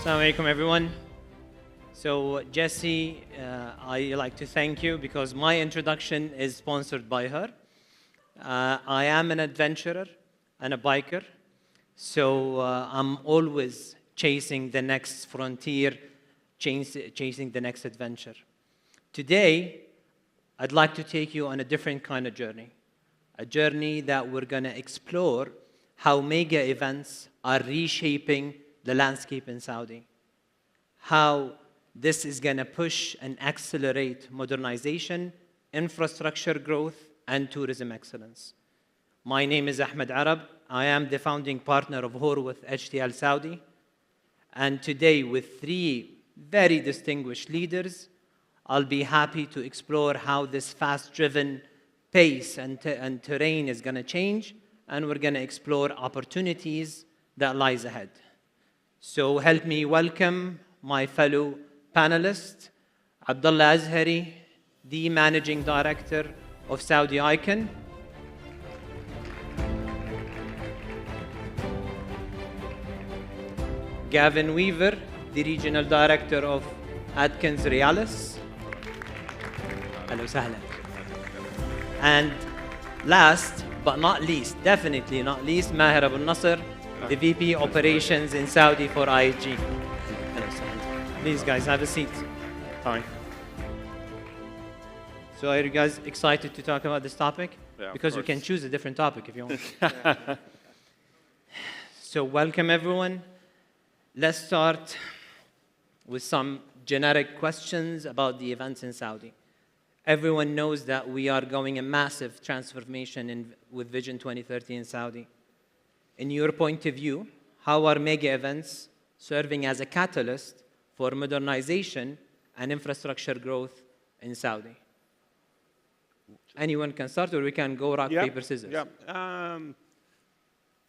Assalamu alaikum, everyone. So, Jessie, I like to thank you because my introduction is sponsored by her. I am an adventurer and a biker, so I'm always chasing the next frontier, chasing the next adventure. Today, I'd like to take you on a different kind of journey, a journey that we're going to explore how mega events are reshaping the landscape in Saudi, how this is going to push and accelerate modernization, infrastructure growth, and tourism excellence. My name is Ahmad Arab. I am the founding partner of Horwath HTL Saudi. And today, with three very distinguished leaders, I'll be happy to explore how this fast-driven pace and terrain is going to change, and we're going to explore opportunities that lies ahead. So help me welcome my fellow panelist, Abdullah Azhari, the Managing Director of Saudi Icon. Gavin Weaver, the Regional Director of AtkinsRéalis. Hello, sahla. And last but not least, definitely not least, Maher Abou Nasr, the VP Operations in Saudi for IHG. Hello, sahla. Please, guys, have a seat. Fine. So are you guys excited to talk about this topic? Yeah, because we can choose a different topic if you want. So welcome, everyone. Let's start with some generic questions about the events in Saudi. Everyone knows that we are going a massive transformation with Vision 2030 in Saudi. In your point of view, how are mega events serving as a catalyst for modernization and infrastructure growth in Saudi? Anyone can start, or we can go rock, paper, scissors. Yeah.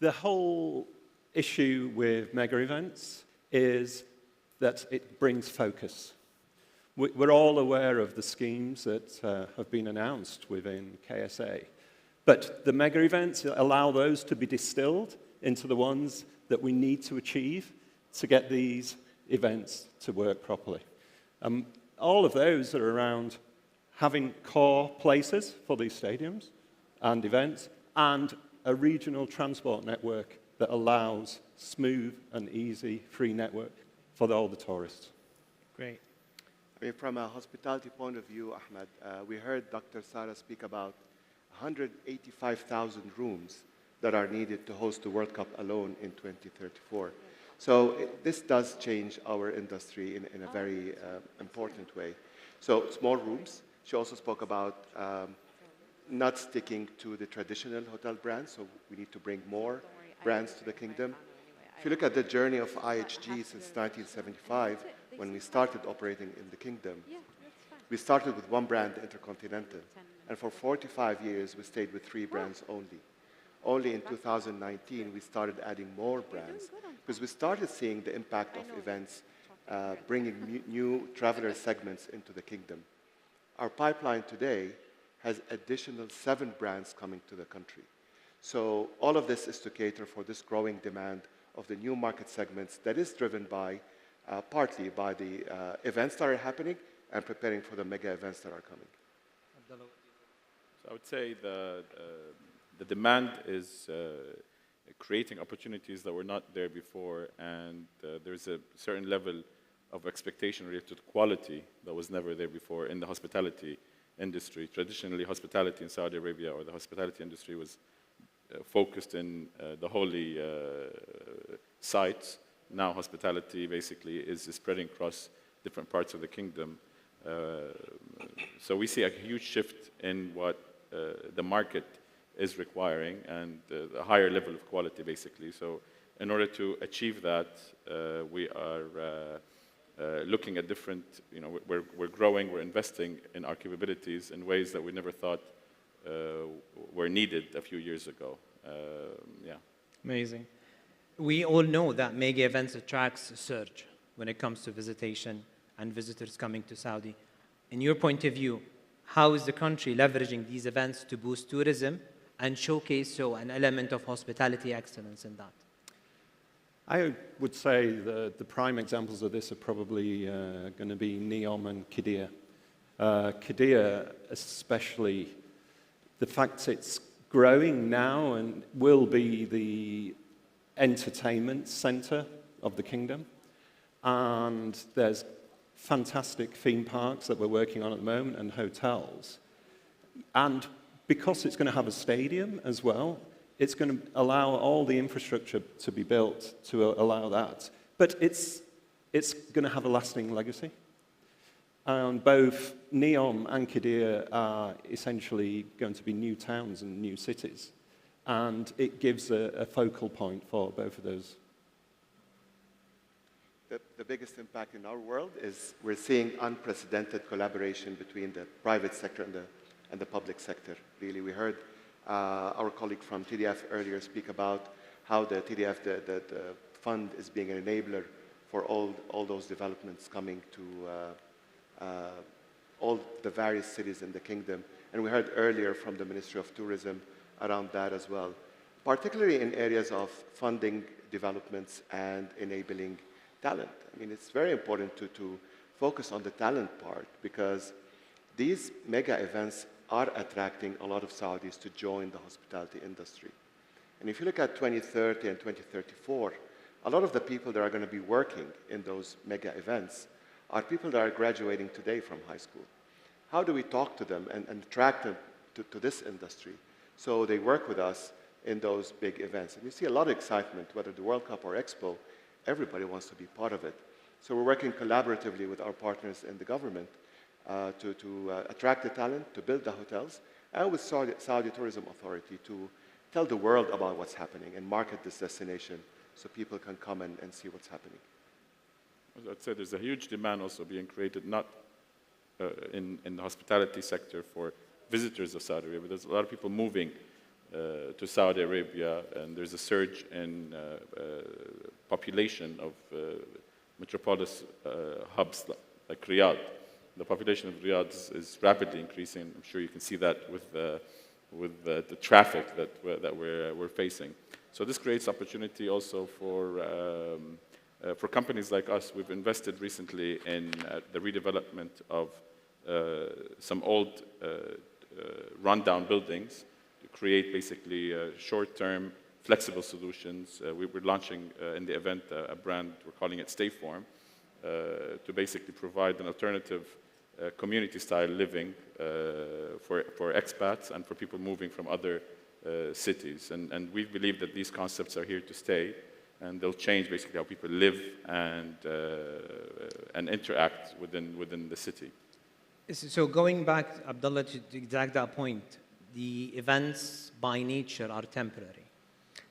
The whole issue with mega events is that it brings focus. We're all aware of the schemes that have been announced within KSA, but the mega events allow those to be distilled into the ones that we need to achieve to get these events to work properly. All of those are around having core places for these stadiums and events, and a regional transport network that allows smooth and easy free network for all the tourists. Great. I mean, from a hospitality point of view, Ahmad, we heard Dr. Sarah speak about 185,000 rooms that are needed to host the World Cup alone in 2034. So this does change our industry in a very important way. So it's more rooms. She also spoke about not sticking to the traditional hotel brands, so we need to bring more brands to the kingdom. If you look at the journey of IHG since 1975, when we started operating in the kingdom, we started with one brand, Intercontinental, and for 45 years we stayed with 3 brands only. Only in 2019 we started adding more brands because we started seeing the impact of events bringing new traveler segments into the kingdom. Our pipeline today has additional 7 brands coming to the country. So all of this is to cater for this growing demand of the new market segments that is driven by, partly by the events that are happening and preparing for the mega events that are coming. So I would say the demand is creating opportunities that were not there before, and there's a certain level of expectation related to quality that was never there before in the hospitality industry. Traditionally, hospitality in Saudi Arabia, or the hospitality industry, was focused in the holy sites. Now hospitality basically is spreading across different parts of the kingdom. So we see a huge shift in what the market is requiring, and a higher level of quality basically. So in order to achieve that, we are looking at different, we're growing, we're investing in our capabilities in ways that we never thought were needed a few years ago. Yeah. Amazing. We all know that mega events attracts a surge when it comes to visitation and visitors coming to Saudi. In your point of view, how is the country leveraging these events to boost tourism and showcase an element of hospitality excellence in that? I would say the prime examples of this are probably going to be Neom and Qiddiya. Qiddiya, especially, the fact it's growing now and will be the entertainment center of the kingdom. And there's fantastic theme parks that we're working on at the moment and hotels. And because it's going to have a stadium as well, it's going to allow all the infrastructure to be built to allow that. But it's going to have a lasting legacy. And both Neom and Qiddiya are essentially going to be new towns and new cities. And it gives a focal point for both of those. The biggest impact in our world is we're seeing unprecedented collaboration between the private sector and the public sector. Really, we heard our colleague from TDF earlier speak about how the TDF, the fund, is being an enabler for all those developments coming to all the various cities in the kingdom. And we heard earlier from the Ministry of Tourism around that as well, particularly in areas of funding developments and enabling talent. I mean, it's very important to focus on the talent part because these mega events are attracting a lot of Saudis to join the hospitality industry. And if you look at 2030 and 2034, a lot of the people that are going to be working in those mega events are people that are graduating today from high school. How do we talk to them and attract them to this industry so they work with us in those big events? And you see a lot of excitement, whether the World Cup or Expo, everybody wants to be part of it. So we're working collaboratively with our partners in the government to attract the talent, to build the hotels, and with Saudi Tourism Authority to tell the world about what's happening and market this destination so people can come and see what's happening. I'd say there's a huge demand also being created, not in the hospitality sector for visitors of Saudi Arabia. There's a lot of people moving to Saudi Arabia, and there's a surge in population of metropolis hubs like Riyadh. The population of Riyadh is rapidly increasing. I'm sure you can see that with the traffic that we're facing. So this creates opportunity also for companies like us. We've invested recently in the redevelopment of some old rundown buildings to create basically short-term flexible solutions. We're launching in the event a brand, we're calling it Stayform, to basically provide an alternative community-style living for expats and for people moving from other cities. And we believe that these concepts are here to stay, and they'll change basically how people live and interact within the city. So going back, Abdullah, to exact that point, the events by nature are temporary.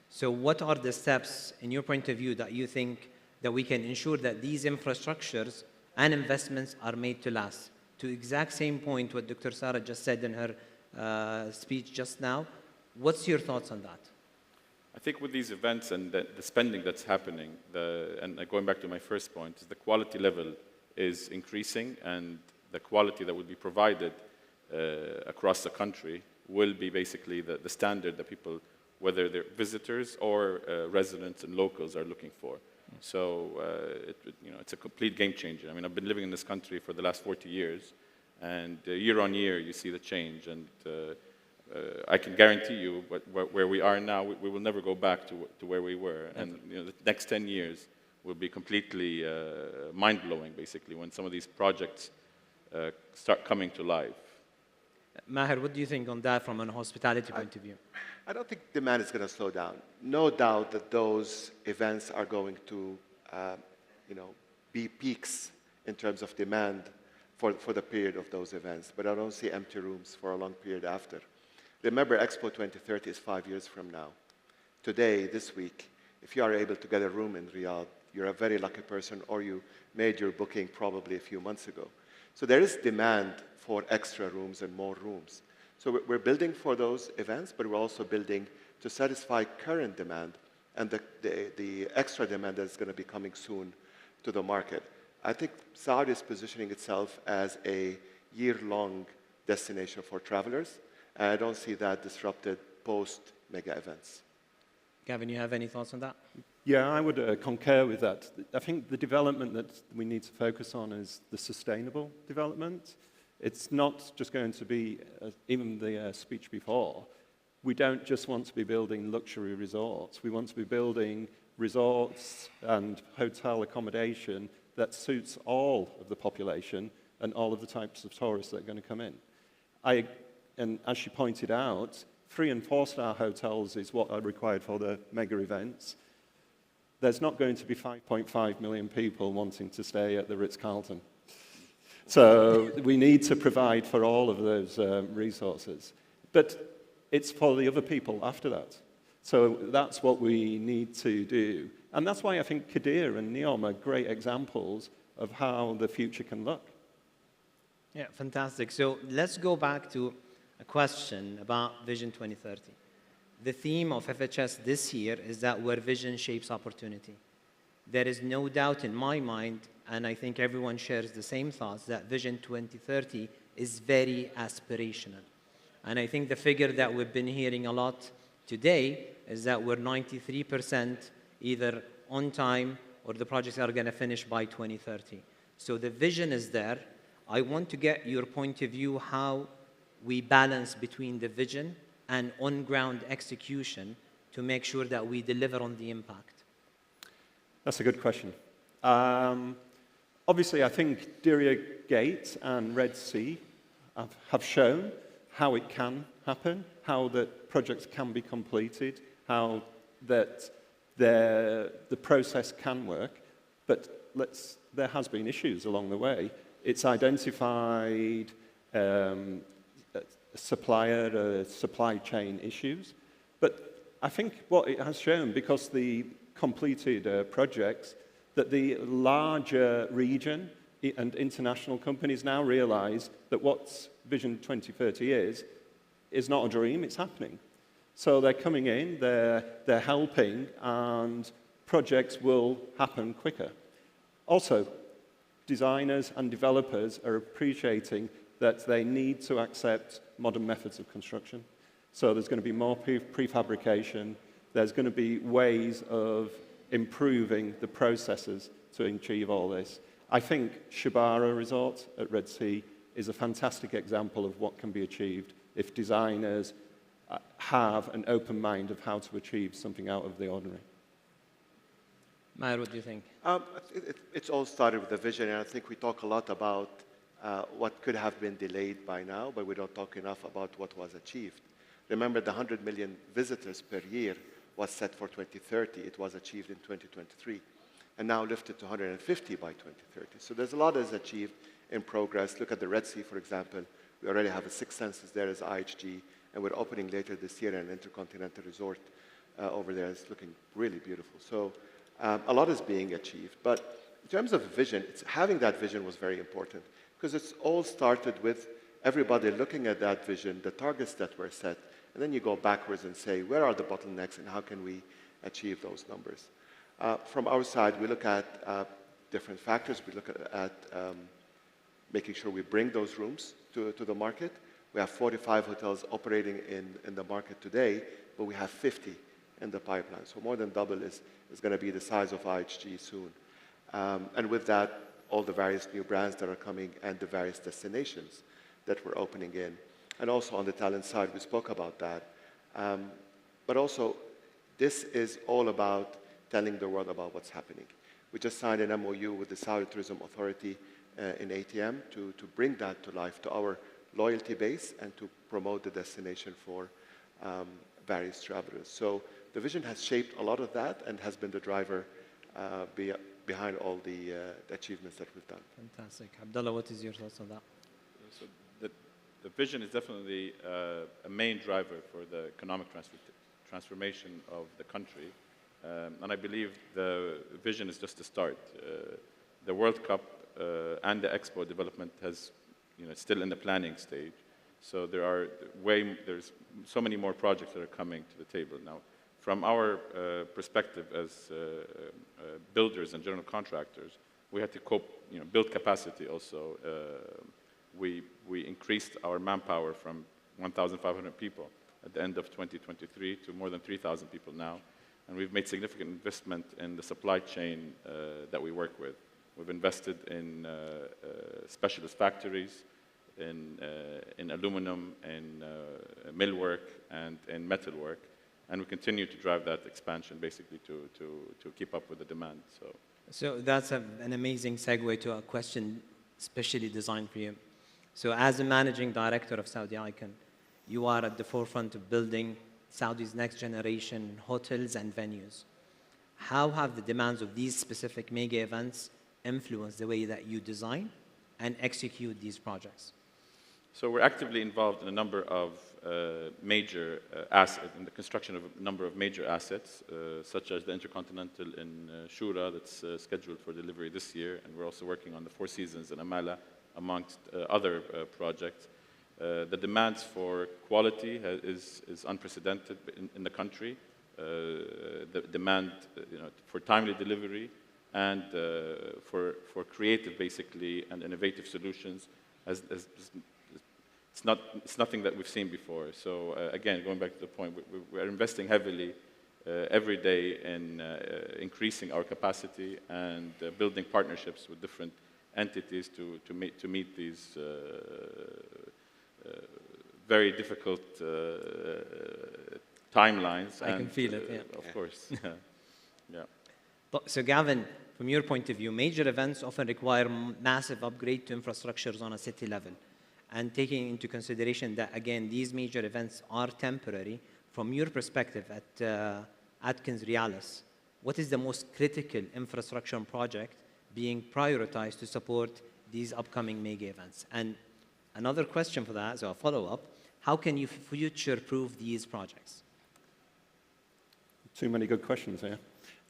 So what are the steps, in your point of view, that you think that we can ensure that these infrastructures and investments are made to last? To exact same point what Dr. Sarah just said in her speech just now, what's your thoughts on that? I think with these events and the spending that's happening, and going back to my first point, is the quality level is increasing, and the quality that will be provided across the country will be basically the standard that people, whether they're visitors or residents and locals, are looking for. So it's a complete game changer. I mean, I've been living in this country for the last 40 years, and year on year you see the change. And I can guarantee you, where we are now, we will never go back to where we were. And the next 10 years will be completely mind-blowing, basically, when some of these projects start coming to life. Maher, what do you think on that from a hospitality point of view? I don't think demand is going to slow down. No doubt that those events are going to be peaks in terms of demand for the period of those events. But I don't see empty rooms for a long period after. Remember, Expo 2030 is 5 years from now. Today, this week, if you are able to get a room in Riyadh, you're a very lucky person, or you made your booking probably a few months ago. So there is demand for extra rooms and more rooms. So we're building for those events, but we're also building to satisfy current demand and the extra demand that's going to be coming soon to the market. I think Saudi is positioning itself as a year-long destination for travelers, and I don't see that disrupted post-mega events. Gavin, you have any thoughts on that? Yeah, I would concur with that. I think the development that we need to focus on is the sustainable development. It's not just going to be, even the speech before, we don't just want to be building luxury resorts. We want to be building resorts and hotel accommodation that suits all of the population and all of the types of tourists that are going to come in. And as she pointed out, 3- and 4-star hotels is what are required for the mega events. There's not going to be 5.5 million people wanting to stay at the Ritz-Carlton. So we need to provide for all of those resources. But it's for the other people after that. So that's what we need to do. And that's why I think Qiddiya and Neom are great examples of how the future can look. Yeah, fantastic. So let's go back to a question about Vision 2030. The theme of FHS this year is that where vision shapes opportunity. There is no doubt in my mind, and I think everyone shares the same thoughts, that Vision 2030 is very aspirational. And I think the figure that we've been hearing a lot today is that we're 93% either on time or the projects are going to finish by 2030. So the vision is there. I want to get your point of view how we balance between the vision and on-ground execution to make sure that we deliver on the impact. That's a good question. Obviously, I think Diriyah Gate and Red Sea have shown how it can happen, how the projects can be completed, how that the process can work, but there has been issues along the way. It's identified supply chain issues, but I think what it has shown, because the completed projects, that the larger region and international companies now realize that what Vision 2030 is not a dream, it's happening. So they're coming in, they're helping, and projects will happen quicker. Also, designers and developers are appreciating that they need to accept modern methods of construction. So there's going to be more prefabrication, there's going to be ways of improving the processes to achieve all this. I think Shabara Resort at Red Sea is a fantastic example of what can be achieved if designers have an open mind of how to achieve something out of the ordinary. Maher, what do you think? It's all started with the vision, and I think we talk a lot about what could have been delayed by now, but we don't talk enough about what was achieved. Remember, the 100 million visitors per year was set for 2030. It was achieved in 2023, and now lifted to 150 by 2030. So there's a lot that is achieved in progress. Look at the Red Sea, for example. We already have a 6 census there as IHG, and we're opening later this year an intercontinental resort over there. It's looking really beautiful. So a lot is being achieved. But in terms of vision, having that vision was very important, because it's all started with everybody looking at that vision, the targets that were set, and then you go backwards and say, where are the bottlenecks and how can we achieve those numbers? From our side, we look at different factors. We look at making sure we bring those rooms to the market. We have 45 hotels operating in the market today, but we have 50 in the pipeline. So more than double is going to be the size of IHG soon. And with that, all the various new brands that are coming and the various destinations that we're opening in. And also on the talent side, we spoke about that. But also, this is all about telling the world about what's happening. We just signed an MOU with the Saudi Tourism Authority in ATM to bring that to life, to our loyalty base, and to promote the destination for various travelers. So the vision has shaped a lot of that and has been the driver behind all the achievements that we've done. Fantastic. Abdullah, what is your thoughts on that? So the vision is definitely a main driver for the economic transformation of the country. And I believe the vision is just the start. The World Cup and the Expo development has, still in the planning stage. So there's so many more projects that are coming to the table now. From our perspective as builders and general contractors, we had to build capacity also. We increased our manpower from 1,500 people at the end of 2023 to more than 3,000 people now. and we've made significant investment in the supply chain that we work with. We've invested in specialist factories, in aluminum, in millwork, and in metalwork, and we continue to drive that expansion basically to keep up with the demand. So that's an amazing segue to a question specially designed for you. So as a managing director of Saudi Icon, you are at the forefront of building Saudi's next generation hotels and venues. How have the demands of these specific mega events influenced the way that you design and execute these projects? So we're actively involved in a number of major assets, in the construction of a number of major assets, such as the Intercontinental in Shura that's scheduled for delivery this year, and we're also working on the Four Seasons in Amala, amongst other projects. The demands for quality is unprecedented in the country. The demand for timely delivery and for creative, basically, and innovative solutions it's nothing that we've seen before. So again, going back to the point, we're investing heavily every day in increasing our capacity and building partnerships with different entities to meet these very difficult timelines. I can feel it, yeah. Of course, yeah. So Gavin, from your point of view, major events often require massive upgrade to infrastructures on a city level. And taking into consideration that, again, these major events are temporary, from your perspective at AtkinsRéalis, what is the most critical infrastructure project being prioritized to support these upcoming mega events? And another question for that, so a follow-up, how can you future-proof these projects? Too many good questions here.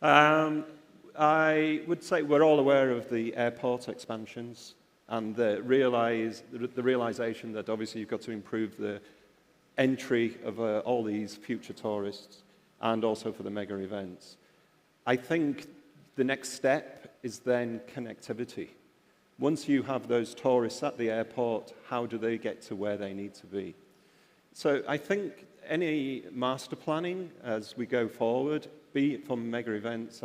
I would say we're all aware of the airport expansions and the realization that obviously you've got to improve the entry of all these future tourists and also for the mega events. I think the next step is then connectivity. Once you have those tourists at the airport, how do they get to where they need to be? So I think any master planning as we go forward, be it from mega events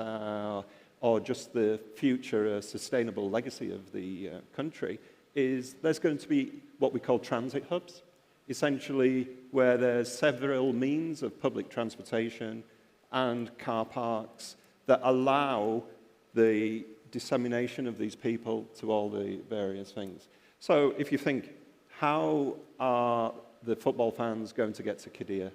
or just the future sustainable legacy of the country, is there's going to be what we call transit hubs, essentially where there's several means of public transportation and car parks that allow the dissemination of these people to all the various things. So if you think, how are the football fans going to get to Qiddiya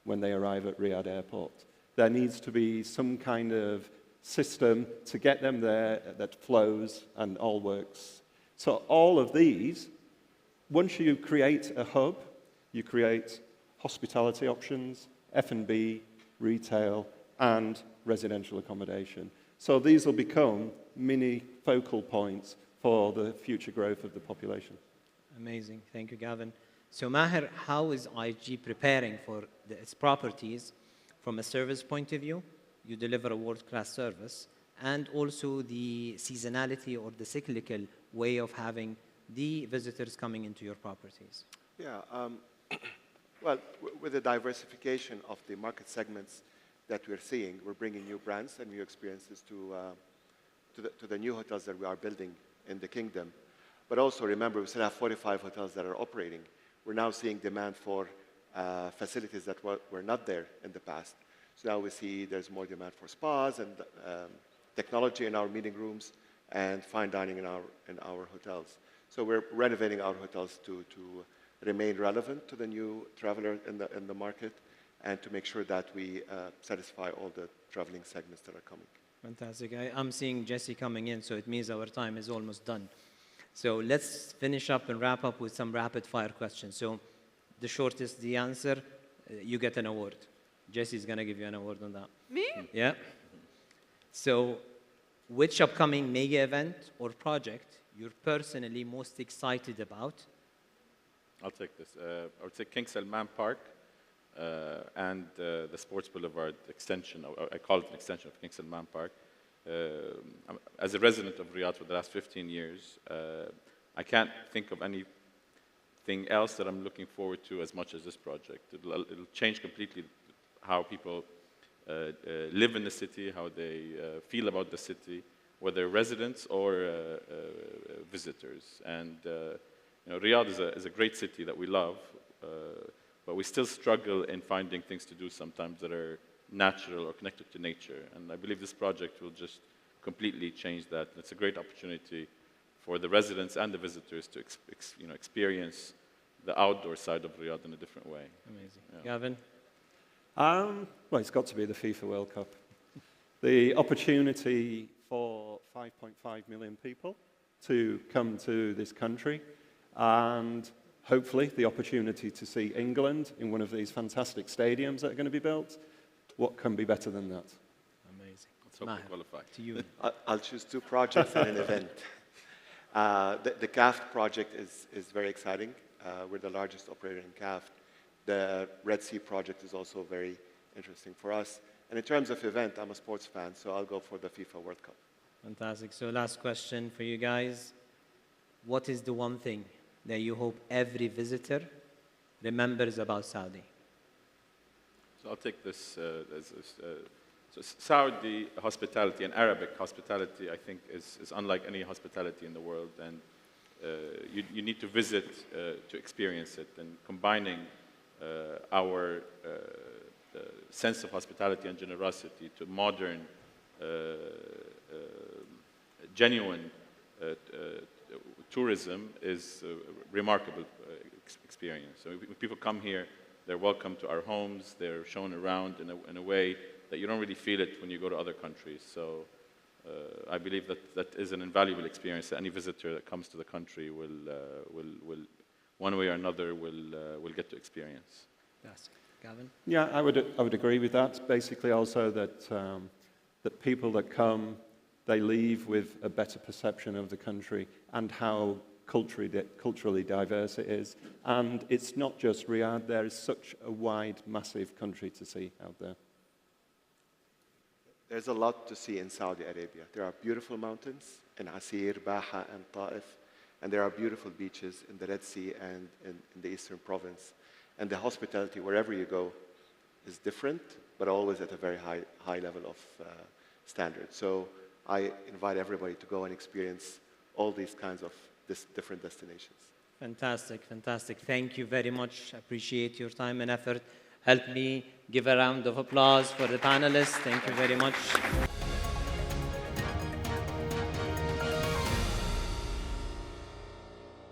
when they arrive at Riyadh Airport? There needs to be some kind of system to get them there that flows and all works. So all of these, once you create a hub, you create hospitality options, F&B, retail, and residential accommodation. So these will become mini focal points for the future growth of the population. Amazing. Thank you, Gavin. So Maher, how is IG preparing for its properties from a service point of view? You deliver a world-class service, and also the seasonality or the cyclical way of having the visitors coming into your properties. Yeah, well, with the diversification of the market segments that we're seeing, we're bringing new brands and new experiences to the new hotels that we are building in the kingdom. But also remember, we still have 45 hotels that are operating. We're now seeing demand for facilities that were not there in the past. So now we see there's more demand for spas and technology in our meeting rooms and fine dining in our hotels. So we're renovating our hotels to remain relevant to the new traveler in the market and to make sure that we satisfy all the traveling segments that are coming. Fantastic. I'm seeing Jesse coming in, so it means our time is almost done. So let's finish up and wrap up with some rapid-fire questions. So the shortest the answer, you get an award. Jesse's going to give you an award on that. Me? Yeah. So which upcoming mega event or project you're personally most excited about? I'll take this. I would say King Salman Park and the Sports Boulevard extension. I call it an extension of King Salman Park. As a resident of Riyadh for the last 15 years, I can't think of anything else that I'm looking forward to as much as this project. It'll change completely how people live in the city, how they feel about the city, whether residents or visitors. And Riyadh is a great city that we love, but we still struggle in finding things to do sometimes that are natural or connected to nature. And I believe this project will just completely change that. It's a great opportunity for the residents and the visitors to experience the outdoor side of Riyadh in a different way. Amazing. Yeah. Gavin? Well, it's got to be the FIFA World Cup. The opportunity for 5.5 million people to come to this country, and hopefully the opportunity to see England in one of these fantastic stadiums that are going to be built. What can be better than that? Amazing. Let's hope we qualify. To you. I'll choose 2 projects and an event. The CAF project is very exciting. We're the largest operator in CAF. The Red Sea project is also very interesting for us. And in terms of event, I'm a sports fan, so I'll go for the FIFA World Cup. Fantastic. So last question for you guys. What is the one thing that you hope every visitor remembers about Saudi? So I'll take this so Saudi hospitality and Arabic hospitality, I think, is unlike any hospitality in the world. And you need to visit to experience it. And combining our sense of hospitality and generosity to modern, genuine tourism is a remarkable experience. So when people come here, they're welcome to our homes, they're shown around in a way that you don't really feel it when you go to other countries. So I believe that is an invaluable experience that any visitor that comes to the country will one way or another, will get to experience. Yes. Gavin? Yeah, I would agree with that. Basically also that, that people that come, they leave with a better perception of the country and how culturally diverse it is. And it's not just Riyadh, there is such a wide, massive country to see out there. There's a lot to see in Saudi Arabia. There are beautiful mountains in Asir, Baha, and Ta'if, and there are beautiful beaches in the Red Sea and in the Eastern Province. And the hospitality, wherever you go, is different, but always at a very high level of standard. So I invite everybody to go and experience all these kinds of different destinations. Fantastic, fantastic. Thank you very much. Appreciate your time and effort. Help me give a round of applause for the panelists. Thank you very much.